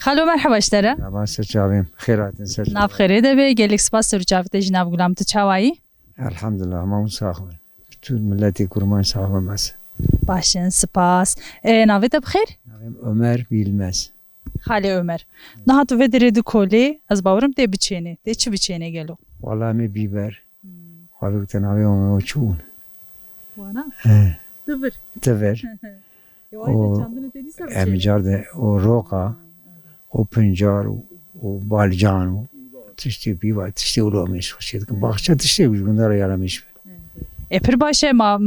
خالو مرحبا اشترى مرحبا سرچاویم خیراتین سرچاویم ناف خیره دبی گلیک سپاس سرچاوت جناب غلام تچاوایی الحمد لله ما مساخن تو ملتی کرمان صاحب مس باشن سپاس ناوت بخیر ناویم Ömer Bilmez خاله عمر نه تو ودری دو کولی از باورم تی بچینه تی چی بچینه گلو والله می بیبر خالق تناوی اون چون وانا دبر تver emicar de o roka o pincar o balcan o tişti bir var tişti ulamış hoşçakalın bahçe tişti bunlara yaramış epir başı ma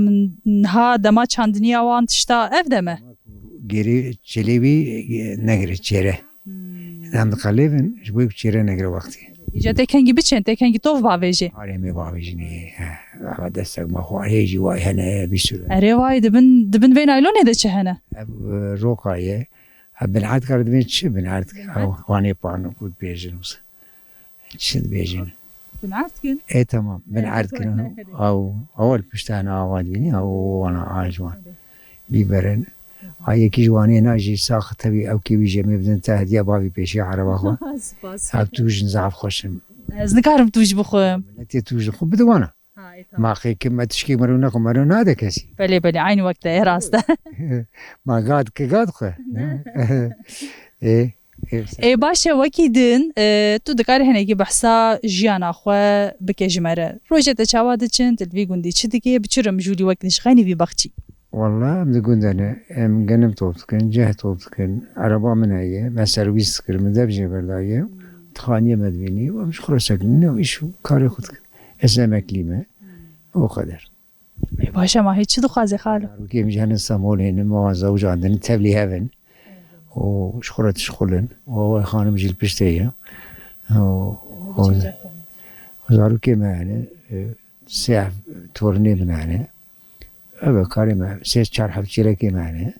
ha dama çandiniya wan tişta evde mi geri çelebi negre çere hem de kalevin bu çere negre vakti İca teken gibi çen teken gitov baveji alemi babijini ama destek ma heyci vay hene bir sürü ere vay dibin ve naylon ede çehene روقایه بنعرض کرد بین چی بنعرض وانی پارنو بود بیجن وس چی بیجن بنعرض کن تمام بنعرض کنه او اول پشتن آواد بینی او وانا آجوان بیبرن آیا کی جوانی ناجی ساخت تبی او کی بیجه میبدن تهدیه بابی پیشی عربا خو هب توش نزعف خوشم از نکارم توش بخوام نتی توش خوب بدوانا ما خی کم تشکی مرونه کو مرونه ده کسی بله بله عین وقت راسته ما قاد کی قاد خو باشه وکیدن تو دکار هنگی بحثا جیانا خو بکجمره روجه تچاوا دچن تلوی گوندی چی دیگه بچرم جولی وقت نشخانی بی بخچی والله بدي أنا جنب توبتكن جه توبتكن عربا من هي مثلا ويسكر من دبجة برداية تخانية مدبيني ومش خرسك منه ويشو كاري خدك اسمك ليمة وقدر باشه ما هیچ دو خازه خاله روكي مجهن الصامول هنا ما زوج عندنا تبلي هفن وشخرت شخلن وهو خانم جيل بشتية وزاروكي معنا ساعة تورني بنانا evet karime ses çarpıp çileki mane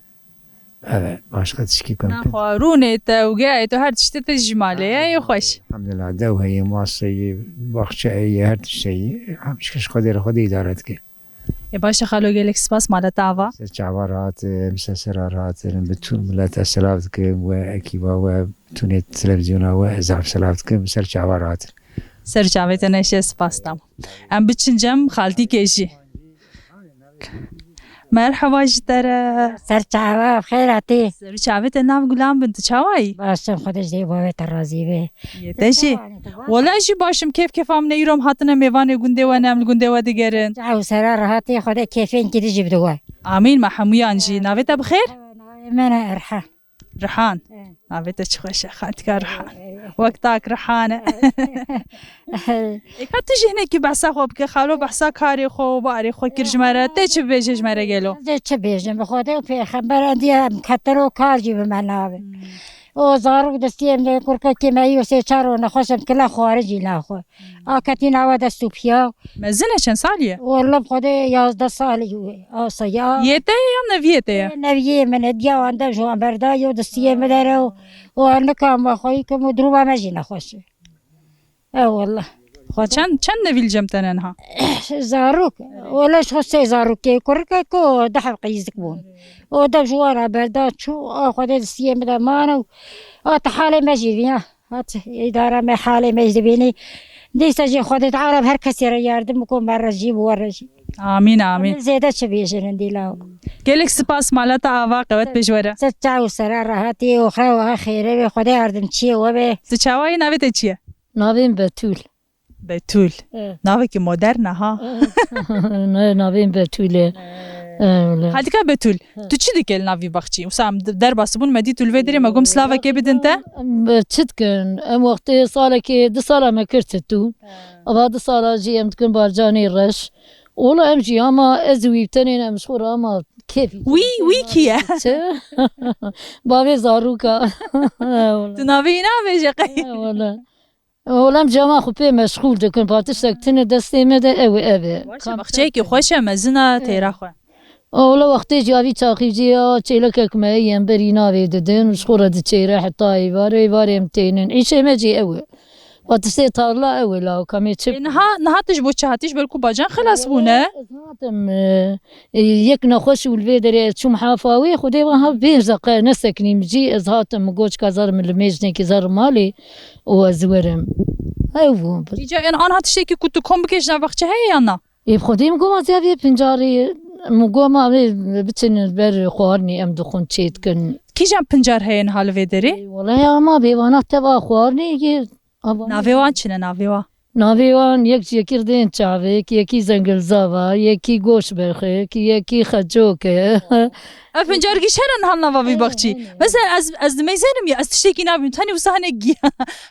evet başka tişki kan نخوارونه توقعت وهر تشتي تجمالي يا خوش الحمدلله ده هي مؤسسه بخشه هر شيء همش قدر خود اداره ki باشه خالو گلک سپاس مال تاوا ses çavarat مسسرات bütün millet selavt ki ve ekiba ve bütün televizyona ve zaf selavt ki ser çavarat سرچاوت نشه سپاس تام ام بچنجم خالتي کیجی مرحبا جدره سرچاوه خیراتی سرچاوت ناف غلام بنت چاوایی باشم خودش دی بابت راضی به یتشی ولا جی باشم کیف ام نیرم هاتنه میوان گونده و نمل گونده و دیگرن او سر راحتی خود کیفین کی دی بدو امین محمودان جی ناوت بخیر من ارحان رحان ناوت چخوشه خاطر رحان وقتاك رحانه كنت تجي هناك بحثا خوب که خالو بحثا کاری خو باری خو کرجمره تی چه بیجمره گلو چه بیجم بخوده و خبر دی کترو کار جی به من ناوه او زارو دستیم دی کرکا کی میو سه چارو نخوشم کلا خارجی لا خو آکتی ناوه دستو پیا مزنه چند سالیه والله بخوده 11 سالی او سیا یته یا نویته نویه من دیا اندم جوان بردایو دستیم داره و نکام خویی که مدروبه مجی نخوشه والله چند نویل جمتنن ها زاروك ولا شو سي زاروك كوركا كو دحب قيزك بون او دب جوارا بردات شو اخذ السيم دا مانو او تحالي مجي فيها هات اداره ما حالي مجي بيني دي سجي خذت عرب هر كسر ياردم كون مره جيب ورجي امين امين زيدا شبيش عندي لا گلک سپاس مالتا آوا قوت بجوره ستاو سرار راحتي وخوا خيره خدا يردم چي و به تچاوای نویت چیه ناویم بتول بتول ناوی که مدرنه ها نه ناویم بتوله هادی که بتول تو چی دیگه ناوی بخشی وسام در باسبون مدی تول ودری مگم سلاوا که بدن تا چتکن ام وقتی ساله که 2 ساله ما کرد تو بعد ساله جی ام تکن بارجانی رش اولا ام جی اما ازوی تنین ام شور اما کیفی وی کیه بابی زاروکا تو ناوی جقی والله ولم جماعة خبي مشغول دكان باتشتك تنا دستي مده اوه بخشی که خوشه مزنه تیرا خو اولا وقتی جاوی تاخیجیا چیلک کمایم بری ناوی ددن مشغول د چیره حتی واره امتینن ایشه مجی اوه وتشتي طالع أولا وكمي تشب نها تجبو تشهاتيش بالكو باجان خلاص بونا هاتم يكنا خوش والفيدر شو محافاوي خدي وها بيرزق نسكني مجي هاتم جوج كزار من المجني كزار مالي وزورم أيوه إيجا إن أنا هاتشتكي كنت كم بكيش نبغتش هي أنا يبخدي مقوم زيابي بنجاري مقوم بتن بر خوارني أم دخون تشيت كن كي جام بنجار هي نهال فيدري والله يا ما بيوانا تبع خوارني يجي نافيوان چنه نافيوا ناویوان یکی کردن چاوی یکی زنگل زاوا یکی گوش برخه یکی خجوکه افنجار شهرن هل نافا في بختي مثلا از ميزانم يا استشتكي نابي تاني وسهنه جي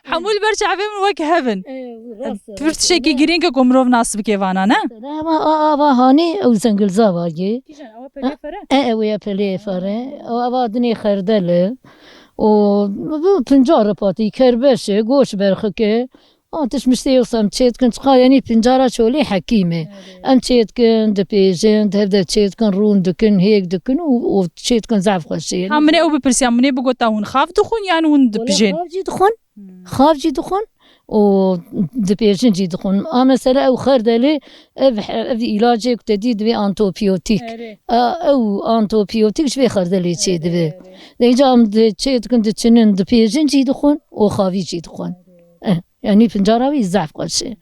حمول برجع عفيم وك هبن تشتكي جرينك كومروف ناس بكيفانا نه لا ما ابا هاني او زنگل زاوا جي ويا بلي فره او ابا دني خردله و پنجار پاتی کربشه گوش برخه تش مشتي وصم تشيت كنت يعني بنجارة شولي حكيمة أم تشيت كن دبيجن تبدأ تشيت كن رون دكن هيك دكن وتشيت كن زعف خشي همني أو ببرسي همني بقولتا هون خاف دخون يعني هون دبيجن خاف جي دخون و دبيجن جي دخون مثلا أو خردلي أبدي علاجك تديد بي أنتوبيوتيك أو أنتوبيوتيك شوي خردلي تشيد بي ليجا تشيت كن دتشنن دبيجن جي دخون وخافي جي دخون يعني بنجارة يزعف كل شيء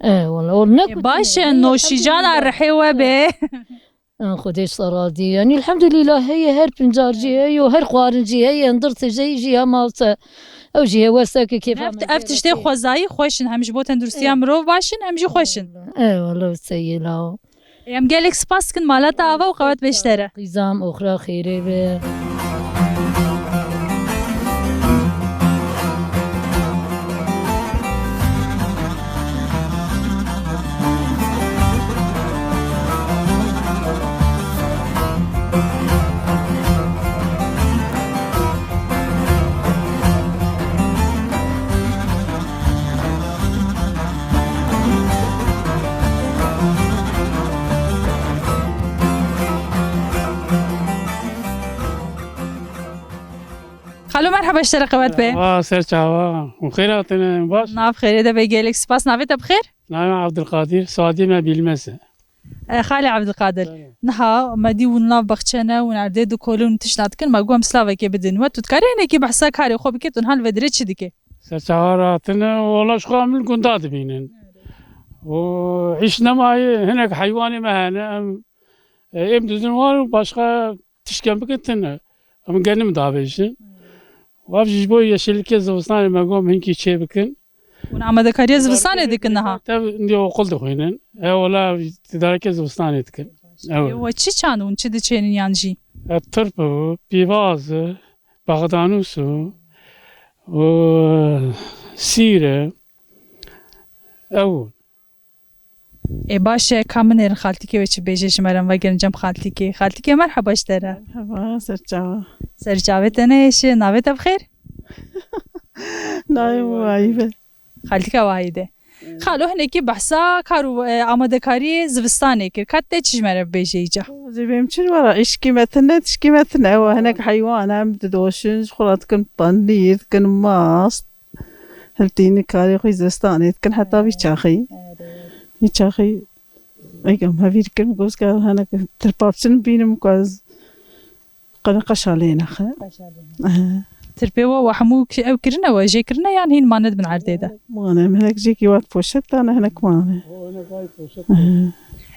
والله باش نوشيجان الرحيوة به خديش صرادي يعني الحمد لله هي هر بنجار جي هي وهر خوارن جي هي اندرت جي مالتا او جي وساك كيف افتشتي خوزاي خوشن همش بو تندرسي امرو باشن همجي خوشن والله سيلا ام جالك سباس كن مالتا اوا وقوات بيشترى قزام اخرى خيري به خالو مرحبا اشترى قوات به سر چاوا وخيراتنا باش ناف خير ده بيجيلك سباس نافيت بخير نعم عبد القادر سعودي ما بيلمسه خالي عبد القادر نها مدي وناف بخشنا ونعدي دو كولون تشناتكن ما قوم سلافيكي بدن وتو تكاري هناكي بحسا كاري خو بكيتون هال فدريت شديكي سر چاواراتنا والله شو عامل قندات بينن وعشنا معي هناك حيواني معنا ام دزنوار وباشقا تشكن بكتنا ام قنم دابيشن وافجي بو يشيلك زوستاني ما قوم هنكي شي بكن ونعمد كاريا زبستاني ديكنها تاب نديو قلت خوينن ولا تدارك زوستاني دكن وچی چانون چی دچینین یانجی التربو بيواز بغدانوسو و سيرة أول باشه کامنر خالتیکی و چی بیجش مرام و گرنجم خالتیکی مرحبا اشتره مرحبا سرچاوا سرچاوه تنهش ناوه بخیر نایم وایبه خالتیکا واحده خالو هنکی بحثا کارو آماده کاری زوستانه کر کات چیز مرام بیجه ایجا زبیم چی ورا ایش قیمتنا و هناك حيوان هم تدوشن خلاص كن بنديد كن ماست هلتيني كاري خوي زستاني كن حتى بيشاخي ايقام هافير كن جوز قال هناك تربابسن بينم كواز قنقش علينا خير تربيوا وحمو او كرنا وجي كرنا يعني هين ما ند من عرديده ما انا هناك جيكي وات بوشت انا هناك ما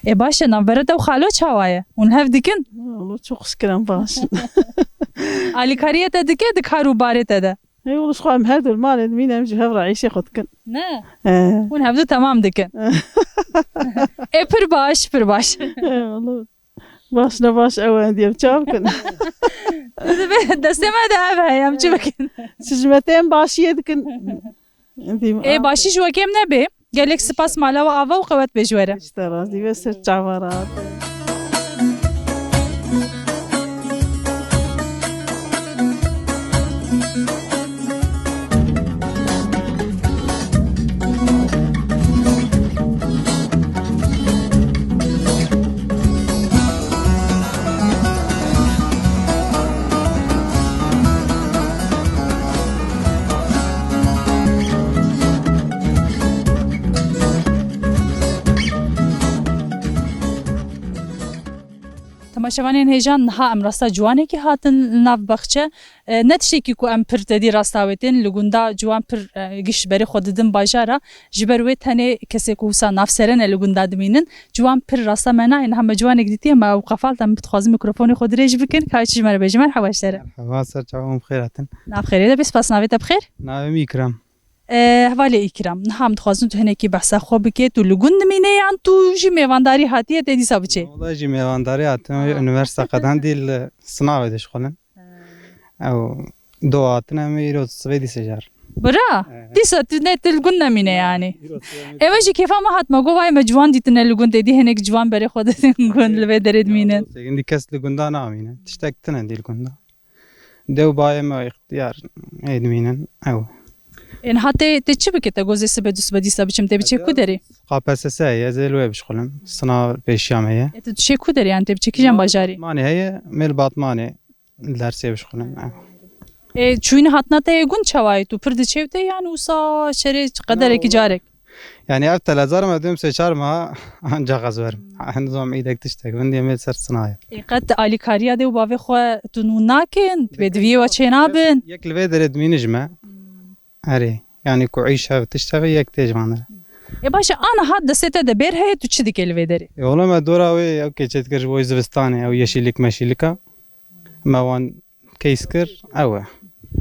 باشا نبرده وخالو چاوايه ونهف دكن والله شو خسكران باش علي كاريته دكه دكارو بارته ده اي والله شو عم هذا المال مين امشي هفر عيشي خدكن نه ونهف ده تمام دكن پر باش والله باش اوان ديال تشابكن دسته ما ده هيام چبكن سجمتين باش يدكن اي باشي شو كم نبي قال لك سباس مالا وافا وقوات بجوره اشتراز دي بس التعبارات Temaşevanên hêjan niha em rasta ciwanekî hatin li nav baxçe ne tiştekî ku em pir tedî rastavêtin li gunda ciwan pir giş berê xwe didin bajara ji ber wê tenê kesê ku wisa navserene li gunda dimînin ciwan pir rasta me nayên heme ciwanek dîtiye me ew qefaltan em dixwazim mikrofonê xwe dirêj bikin ka çi ji me re bêje merheba ji te re مرحبا سر چاوم خیراتن nav xêrê de bê spas navê te bixêr ناوم İkram hevalê îkram niha em dixwazin tu hinekî behsa xwe bikê tu li gund dimîne yan tu jî mêvandarî hatiye te dîsa biçê والله جي ميوانداري هاتن üniversite قدان ديل صناعة دش خلن او دو هاتن ام يروز سويدي سجار bira dîsa tu ne li gund nemîne yanî Eva jî kêfa me hat me got vay me ciwan dîtine li gund êdî hinek ciwan berê xwe didin gund li vê derê dimînin سيگندي كس لگوندا نامينه تشتكتن ديل گوندا دو باي ما اختيار ادمينن او Ên hatê te çi bike te gozê sibe du sibe dîsa biçim te biçê ku derê KPSS هي زي ويب شغلن صناعة بيشام هي tu dişê ku derê yan te biçe kîjan bajarî ماني هي ميل باطماني درسي بشغلن çûyînê hatna te yê gund çawayî tu pir diçêv te yan wisa şerê qederekî carek يعني اف تلازار ما دوم سيشار ما انجا غزور نظام ايدك تشتك وندي ميل سر صناعة qet alîkariya dê û bavê xwe tu nû nakin tu bê diviyê we çê nabin يك الفيدر ادمي نجمة هري يعني كوعيشها بتشتغل يك تجمعنا başa ana hat destê te de bêr heye tu çi dike li vê derê والله ما دورا وي اوكي تشتكر جوي زبستاني او يشيلك ماشيلكا ما وان كيسكر او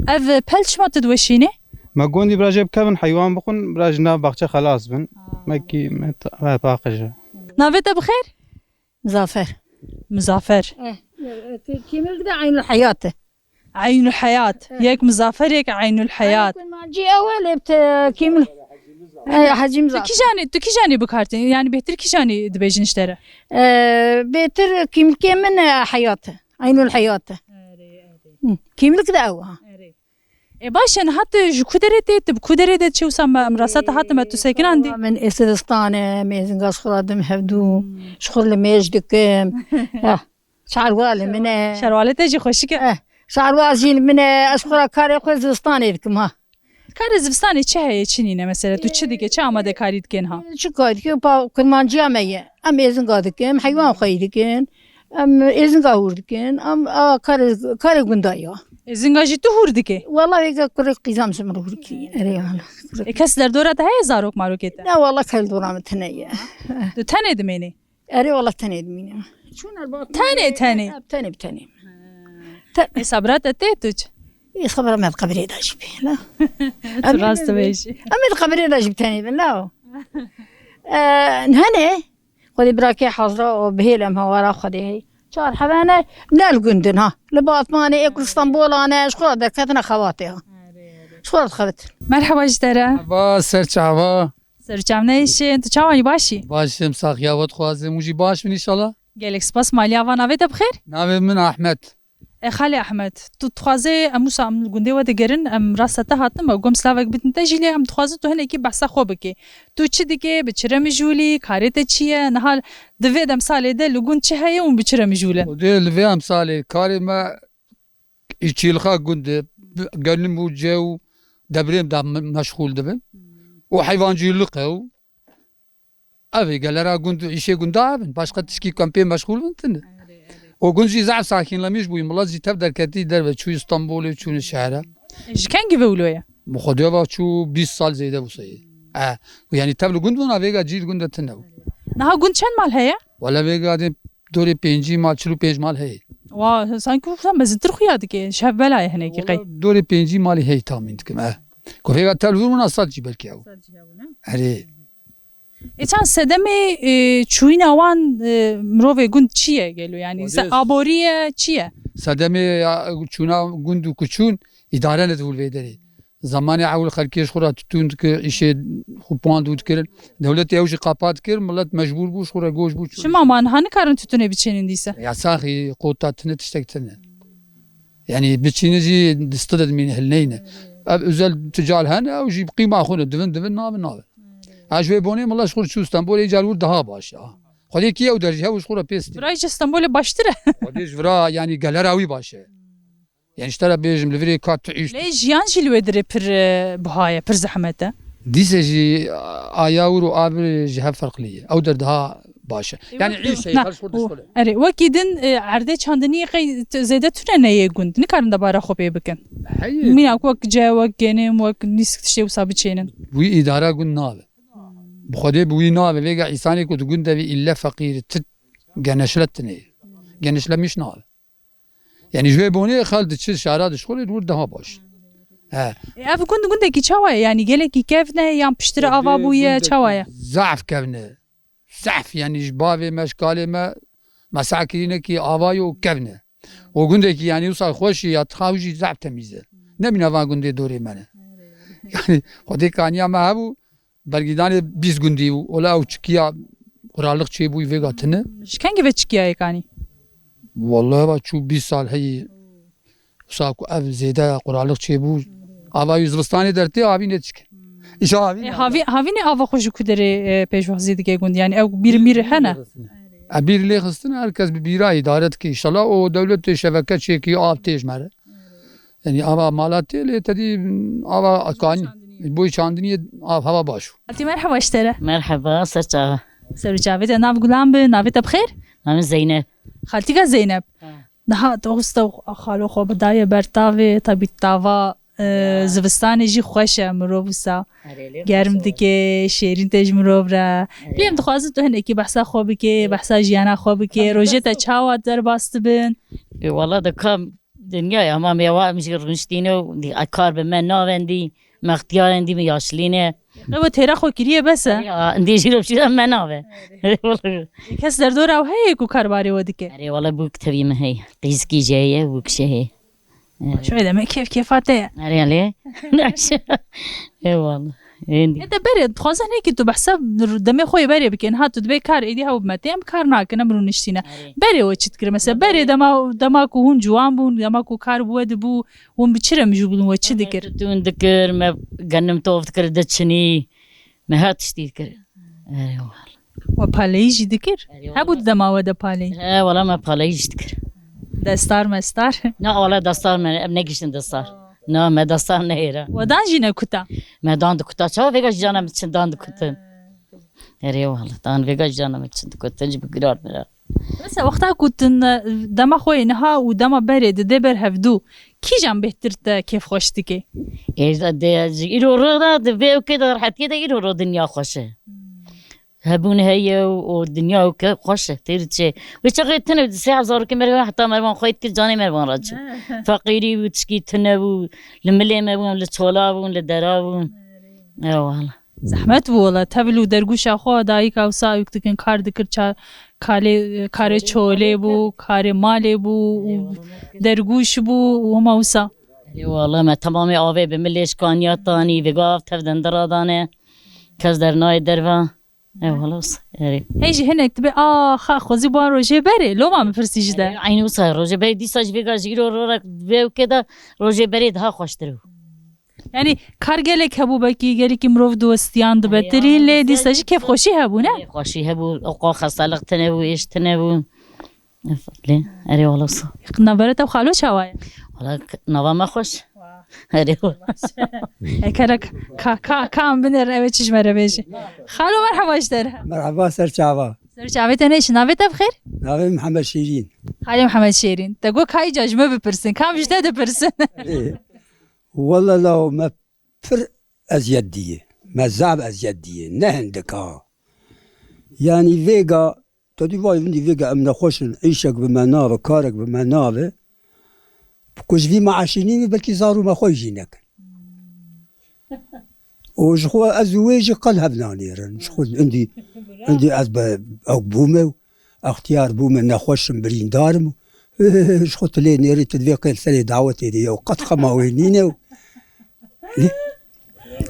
ev pelçma tu dweşînê ما قوندي براجب كابن حيوان بخون براجنا باقشة خلاص بن ما كي ما باقجة navê te bixêr مزافر Muzaffer كيمل كده عين الحياة Aynul Hayat yek Muzaffer Aynul Hayat كل ما جي أول بت كيمل حجي Tu مزافر kîjanî bikartin yani bêhtir kîjanî dibêjin ji te re بيتر كيمل كيمن حياة عين الحياة كيمل كده أول baş en hat ji ku derê tê tu bi ku derê de çi wisa me em rasta te hatim me tu sekinan dî من إسرستان ميزن قاس خلادم هفدو شغل ميجدكم شعر والي من şervalê te jî xweşik e شعر واجين من أشخرا كاري خوزستاني دكم ها karê zivistanê çi heye çi nîne mesela tu çi dike çi amadekarî dikin ha شو قاعد كيو با كرمانجيا مية أم إذن قاعدكم حيوان خيدكم أم إذن قاعدكم أم كاري قندايا Zinga jî tu hûr dike والله يقا كرك قيزام سمر كي ريال kes derdora te heye zarok marokê te لا والله كل دورام تنية tu tenê dimênî أري والله تني دمينة شو نربط tenê تني بتني sabra te tê tu çi إيش خبر ما القبري دا جيب لا tu rast dibêjî أما القبري دا جيب تاني لا نهني خذي براكي حاضرة وبهيل أم هورا خذي هي شهر حبانا لا الجندن ها لباطماني إكل اسطنبول أنا شخورة دركتنا خواتيها شخورة خبت merheba ji te re با سر چاوا serçam ne işin tu çawanî başî باشم ساخیاوت خوازم وجی باش من انشالله gelek spas maliya van navê te bixêr نام من احمد Xalê Ehmed tu dixwazê em wisa em li gundê we digerin em rasta te hatin me gom slavek bitin te jî lê em dixwazin tu hinekî behsa xwe bikê tu çi dikê bi çi re mijûlî karê te çi ye nihal divê demsalê de li gund çi heye û bi çi re mijûlin ودي لفي امثالي كاري ما يشيلخا قند قلم وجاو دبريم دا مشغول دبن وحيوان جيلقه ابي قال را قند يشي قند ابن باشقه تشكي كامبين مشغول بنتن وقنجي زعف ساكن لميش بوي ملازي تبدر كتي درب شو اسطنبول وشو الشهر ji kengî ve wilo مخديوا شو 20 سال زيده بوسي يعني تبلو قند ونا فيغا جيل قند تنو niha gund çend mal heye ولا فيغا دي دوري 5 مال چلو 5 مال هي wa sanki wisa mezintir xuya dike ji hev belaya hinekî qey دوري 5 مال هي تامين دكم كو فيغا تلفون ونا صال جيبل كيو هري Eçan sedemê çûyîna wan mirovê gund çi ye gelo yani se aboriye çi ye صدمه چونا گوند و کوچون اداره ندول ویدری زمانی اول خلکیش خورا تون که ایشه خوب پوان دود کردن دولت یوشی قاپات کرد ملت مجبور بوش خورا گوش بود Şima man hani karın tütüne biçenin diyse یا ساخی قوتاتنه تشتکتنه yani biçinizi disteded min helneyne özel tical hene او جيب قيمه خونه دفن ناب عجبه بوني ملا شغل شو اسطنبول يجال daha baş خودی کی او درجه و شغل پیست burayı İstanbul'e baştıra خودی جرا yani galerawi باشه yani اشترى بيجم لفري كات تعيش le jiyan jilvedire pir buhaya pir zahmete ديسه جي آياور وآبر جهة فرق لي أو دردها باشه يعني عيشه نه. خلص خورد شغله اره وکی دن عرضه چندنی قی زیاده تو نه گوند نکارن دباره خوبه بکن حي مين اكو جا وكنم وك نيسك تشي وصاب تشينن وي اداره قل نابه بخدي بوي نابه بيجا انساني كنت قلت الا فقير تت جنشلتني جنشله مش نابه يعني جوي بوني خالد تشي شعرات شغل يقول ده باش ها اف كنت كي تشاوي يعني قالك كيف نه يام بشتري افا بويا تشاوي زعف كبنه زعف يعني جبابي مشكالي ما مساكينه كي افايو كبنه وقندك يعني وصل خوشي يا تخاوجي زعف تميزه نمين افا قندي دوري منه يعني خدي كانيا ما هبو برگیدان 20 گوندی و ولا او چکیا قرالق چی بوی وگاتنه شكان كيف تشكي كاني والله با چو 20 سال هي ساكو اف زيدا قرالق چی بو اوا یوزبستانی درتی ابي نتشك ايش ابي هافي نه افا خوش كدري بيجوزي دقي گوند يعني او بير هنا ابير لي خستن herkes bir bira idaret ki inşallah o devlet şebeke çeki ab tejmere yani ava malatı le tedi ava kani bu çandini av hava başu انت مرحبا اشترى مرحبا سرچا سر جاوید ناف غلام به ناوید بخير من زينب خالتي زينب ده دوست خالو خو بدايه برتاوي طبي تاوا زوستان جي خوشه مروبسا گرم دیگه شیرین تج مروبرا لیم دخوازت تو هنکی بحثا خوبی که بحثا جیانا خوبی که روژه تا چاوات در باست بن والله ده كم دنيا امام يا مش رنشتينو دي اكار بمن ناوندي مختيار عندي مياشلينه و تیرا خو کریه بس عندي جيرو شي من ناوه والله کس در دور او هی کو کارباری ودی که اري والله بوك تبي ما هي قيسكي جايه وكشه هي شو ده كيف كيفاته اري عليه اي والله عندي انت بري خاصه هيك تو بحسب دمي خوي بري بكن هاتو دبي كار ايدي هاو بمتيم كار ناك نمرو نشتينا بري وچت كر مثلا بري دما کو هون جوان بون دما کو كار بود بو ون بچرم جوبلون وچ دكر تون ذكر ما غنم توف ذكر دتشني ما هاتشتي ذكر اري والله وباليجي دكر هبو دما ودا بالي لا والله ما باليش ذكر دستار مستار لا والله دستار ما بنقش دستار نا ما دستار نهيرا ودان جينا كتا ما داند كتا شو فيجاش جانا متشن داند كتا اري والله دان فيجاش جانا متشن كتا جيب قرار مرا بس وقتها كنت دما خوي نها ودما بري دبر هفدو كي جام بهترت كيف خوشتكي اذا دي يرو رضا دبي وكذا راح كذا يرو دنيا خوشه هبون هي والدنيا وك خوشه تيرتشي وشغل تنا ساعه زار كمر حتى مرمان خويت كل جاني مرمان راج فقيري وتشكي تنا لملي مرمان لتولا لدراون اي والله زحمت ولا تبلو درگوش خو دایک او سا یکتکن کار دکر چا کار چوله بو کار ماله بو درگوش بو و موسا اي والله ما تمامي اوي بمليش كانيات تاني وقاف تفدن درادانه كز درناي دروا اي والله اري هيجي هناك تبي خا خوزي بان روجي بري لو ما مفرسيج ده عيني وصار روجي بري دي ساج فيجا جيرو رورك بيو كده روجي بري ده خوشترو يعني كارجلك هبو بكي جالك مروف دوستيان دبتري لي دي ساج كيف خوشي هبو نه خوشي هبو اوقا خصالق تنبو ايش تنبو ليه اري والله نبرت او خالو شوايا والله نوا ما خوش اري هكرك كام بنر اوتش مره بيجي خالو مرحبا اشتر مرحبا سرچاوا سرچاوي تنيش نابت بخير ناوي محمد شيرين خالي محمد شيرين تقول كاي جاجمه ببرسن كام جداد برسن والله لو ما فر ازيديه ما زعب ازيديه نهندكا يعني فيجا تدي واي عندي فيجا امنا خوش عيشك بمناوه كارك بمناوه بكوش في معاشيني بلكي زاروا ما خوي جينك وشخو ازواجي قلها بنانيرن شخو عندي ازب او بومه اختيار بومه نخوش برين دارم شخو تلي نيري تدفيق سنه دعوتي دي وقد خماوينينه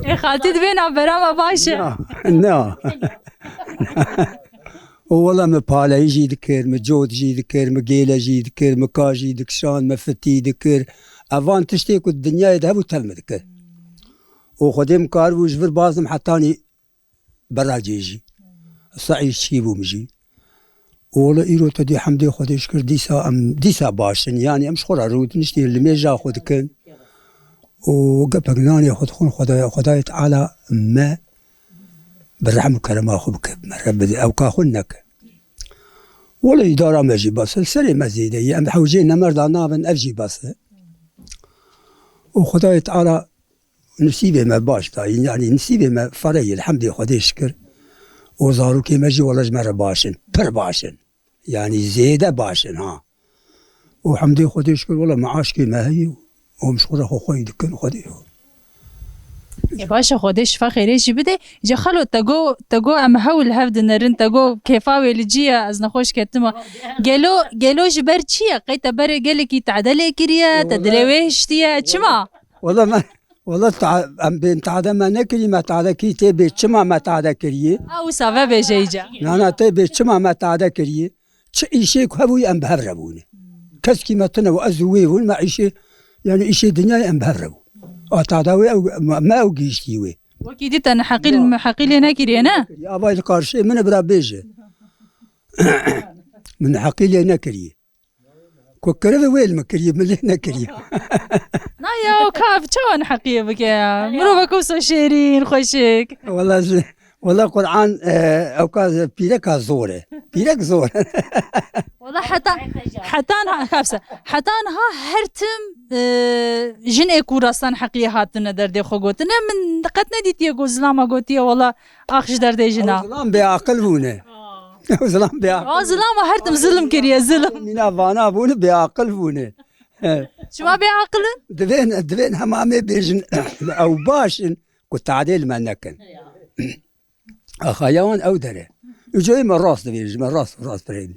يا خالتي دبينا برا ما باشا نا والله ما بالا يجي ذكر ما جود يجي ذكر ما قيله يجي ذكر ما كاجي ذكشان ما فتي ذكر افان تشتيك الدنيا يذهب وتلم ذكر وخدم كار وجبر بازم حتاني براجي يجي صعيد شيبو مجي والله إيرو تدي حمدي خدي شكر ديسا باشن يعني امش خورا رود نشتي اللي ميجا خد كن وقبقناني خد خداي تعالى ما بالرحم والكرم اخو بك مرة بدي او كاخنك ولا إدارة مجي بس سري مزيدة يعني حوجينا مرضى نابن أفجي بس وخداي تعالى نسيبه ما باش يعني نسيبه ما فري الحمد لله خداي شكر وزارو كي مجي ولا جمرة باشن بر باشن يعني زيادة باشن ها والحمد لله خداي شكر والله معاش كي ما هي ومش خدا خو خوي دكن خداي باشه خودش شفا خیره جی بده جا خلو تگو ام هول هفد نرن تگو کیفاوی لجیه از نخوش کتما گلو جبر چیه قیت بر گل کی تعدل کریه تدرویشتیه چما والله ام بين تعدى ما نكري ما تعدى كي تبي چما ما تعدى كريه او سبب بجيجا انا تبي چما ما تعدى كريه چ شيء هبوي ام بهربوني كسكي ما تنو ازوي والمعيشه يعني شيء دنيا ام بهربو تعداوي او ما اوجيشتيوي وكيدي تن حقيل هنا كرينا يا ابا القرشي من برا بيجي من حقيل هنا كريه كوكرة وين مكريه من هنا كريه نايا وكاف شو حقيقة بك يا مروبك وصو شيرين خوشك والله قرآن أوكاز بيرك زوره بيرك زور والله حتى ها هرتم جن اكورستان حقيقة هاتنا دردي خو قوتنا من قد نديت يقول زلاما قوتي والله اخش دردي جنا زلام بعقل بونه زلام بعقل زلاما هرتم ظلم كريا ظلم من افانا بونه بعقل بونه شو ما بعقل دفين همامي بيجن او باشن كنت عديل ما نكن خيوان او دره يجي من راس دبيج من راس بريد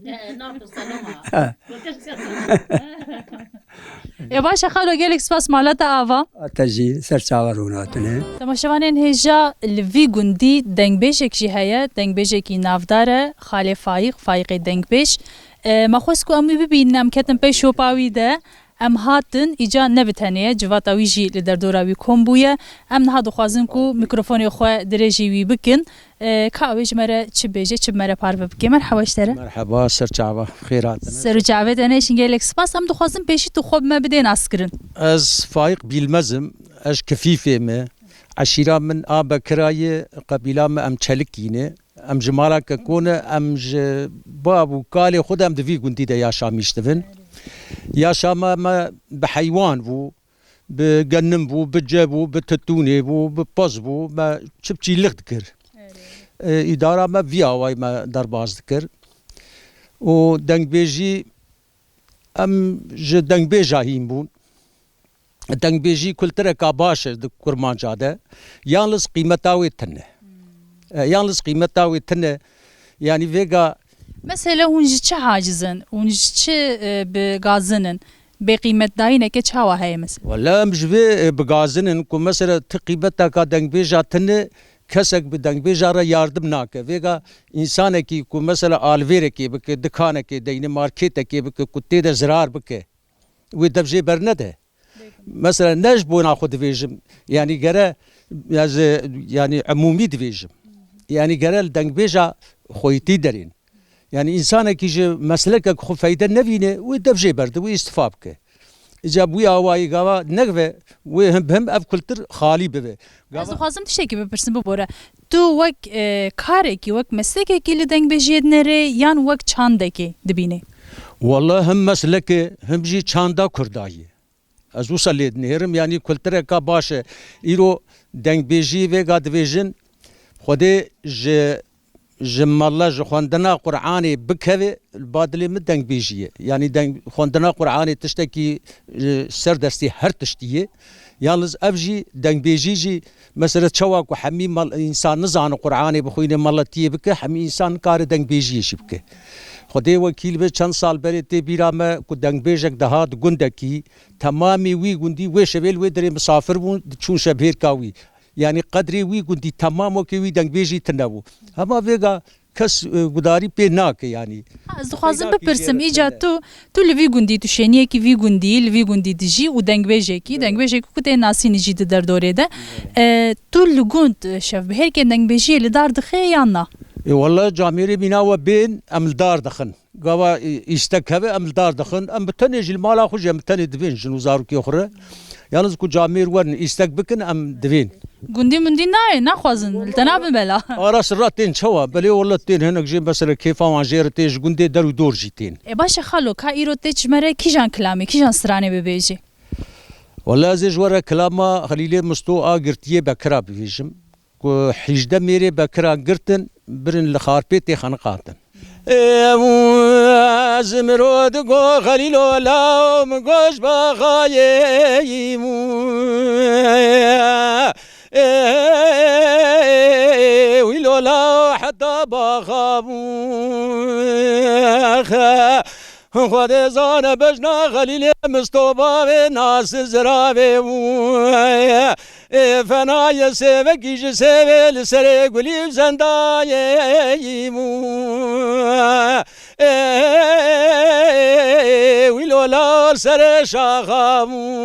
يا باشا خالو قالك سباس مالتا آوا تجي سرچاوروناتنه تماشاوانين هجا الفي گوندي دنگ بيشك جي هيا دنگ بيشكي نافداره خالي فايق دنگ بيش ما خوسكو امي ببينم كتن بي شوپاوي ده ام هاتن ایجا نبتنه جواتا ویجی لدردورا وی کم بویه ام نه دخوازن کو میکروفونی خو درجی وی بکن کاویج مره چه بیجه چه مره پارو بکن مرحبا اشتره مرحبا سرچاوه خیرات سرچاوه دنه شنگلک سپاس ام دخوازن پیشی تو خوب ما بدین اسکرن از فايق بیلمزم اش کفیفه ما عشیرا من آب کرای قبیله ما ام چلکینه ام جمالا کونه ام بابو کالی خودم دوی گوندی ده یا شامیشتون يا شاما ما بحيوان بو بجنم بو بجابو بتتوني بو بباز بو ما شبتي لغتكر إدارة ما فيها واي ما درباز ذكر و دنگ بيجي ام ج دنگ بيجا هيم بون دنگ بيجي كل تركا باش كرمان جاده يالس قيمتاوي تنه يالس قيمتاوي تنه يعني فيغا مثلا هونج چه حاجزن هونج چه بغازنن بقيمت داينه که چه هي مثلا ولا مش بغازنن کو مثلا تقيمتا کا دنگ بيجا تنه کسک بدنگ بيجا را yardım ناکه ویگا انسان کی کو مثلا آلویر کی بک دکان کی دین مارکت کی بک کتے د زرار بک و دبجه برنده مثلا نج بونا خود ویجم يعني گره يعني عمومي ديفيجم يعني گره دنگ بيجا خويتي درين يعني إنسان كي مسلك خو فايدة نبينه ودبجي برد ويستفابك جاب ويا واي قوا نقفه وهم اف كلتر خالي ببه از خوازم تشکی بپرسم ببوره تو وک کاری کی وک مسلکی کی لدنگ بجید نره یان وک چانده کی دبینه والله هم مسلك هم جي چاندا كرداي از وصلت نهرم يعني كلتر کا باش ايرو دنگ بيجي و قاد فيجن خدي جمالله جخواندنا قرآني بكهوي البادلي من دنگ بيجيه يعني دنگ خواندنا قرآني تشتكي سر دستي هر تشتيه يالز افجي دنگ بيجي مثلا تشواك وحمي مال انسان نزان قرآني بخوين مالتيه بك حمي انسان كار دنگ بيجيه شبك خدي وكيل به چند سال بريتي بيرامه کو دنگ بيجك دهات گندكي تمامي وي گندي و شبيل و دري مسافر بون چون شبهر كاوي يعني قدري وي قدي تمام وكي دنگ بيجي تنبو هما فيغا كس قداري بيناك يعني از خوازم بپرسم ایجا تو لوی گوندی تو شنیه کی وی گوندی لوی گوندی دجی و دنگ بيجي کی کوته ناسی نجی در دوره ده تو لگوند شف بهر که دنگ بيجي لدار دخه یانا والله جاميري بنا وبين املدار دخن قوا يستكهب املدار دخن ام بتنج المال اخو جم تني دفين شنو زارو كي اخرى yalnız ku camir ورن istek bikin em divin گوندی مندی نه نخوازن التناب بلا ara sırratin çava beli ollatin henek jim mesela keyfa manjere ji gunde deru dor jitin ای باشه خالو کا ایرو ته چمره کیجان کلامی کیجان سرانه ببیجی والله زي جوارا كلاما خليلي مستوى قرتيه بكرا بفيجم كو حجده ميري بكرا قرتن برن لخاربيتي خنقاتن زمرود قو خليلو لا مقوش بخايم ويلو لا حتى بخابو خود زان بجنا خلیل مستوبا و ناس زرابه فنای سوه گیج سوه لسر گلیب زندایه ویلولال سر شاخامو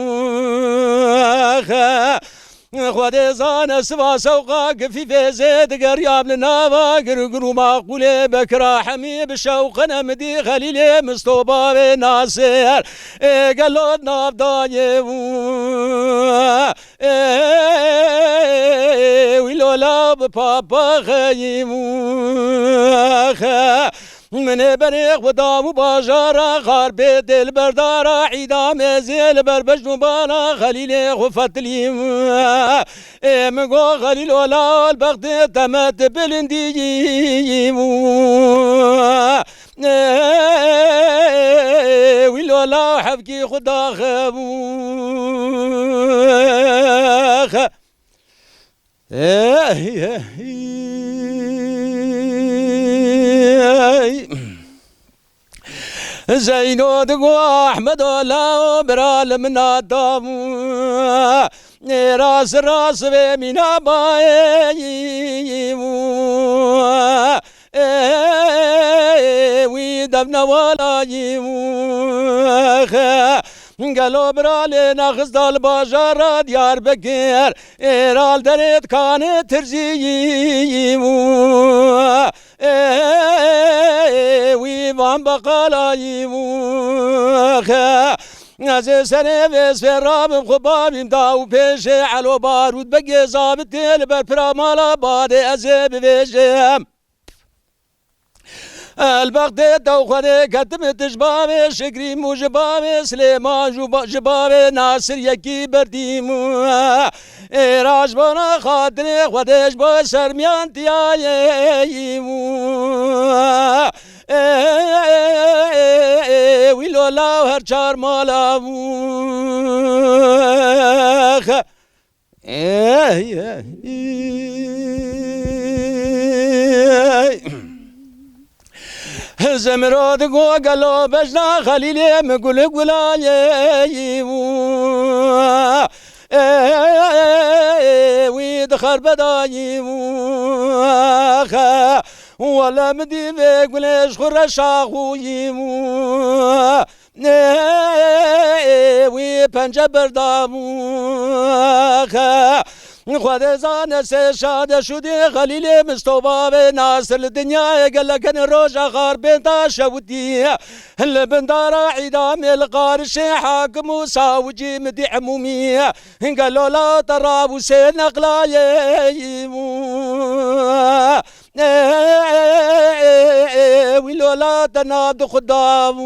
خود زان سوا سوقا قفي في زيد قرياب لنابا قرقرو معقولة بكرا حمي بشوقنا مدي خليلي مستوبا بناصر قالوا ناب داني ويلولا ببابا خيمو من بريق ودام باجارا خارب دل بردارا عيدام زيل بربجن بانا خليل خفتليم مقو خليل ولا البغد تمت بلنديم ولا حبكي خدا خبو زينو دقو احمد ولا برال من ادم راس راس بمنا باي ويدبنا ولا يموخ قالوا برالنا خزدال بازار ديار بكير رال دريت كانت ترزيم ويبان بقالايم از سنه وز فرام خبابیم داو پیشه علو بارود بگه زابط دل بر پرامالا باده از بویشم البغد دوخانه قدم تجبامه شکری مو جبامه سلیمان جبامه ناصر یکی بردیم راج بانا خاطر خودش با سرمیان تیاییم ویلولا هر چار مالا زمراد گو گلو بجنا خلیلی مگل گلایی وید خربدایی ولا مدي بقولش خرش اخويم وي پنجبر دامو خود زان سه شاد شدی خلیل مستوبا به ناصر الدنيا قال لك انا روجا خربت شودي البندار عيدام القارش حاكم وساوجي مدي عمومي قالوا لا ترى وسين نقلايم ويلولا تناد خدام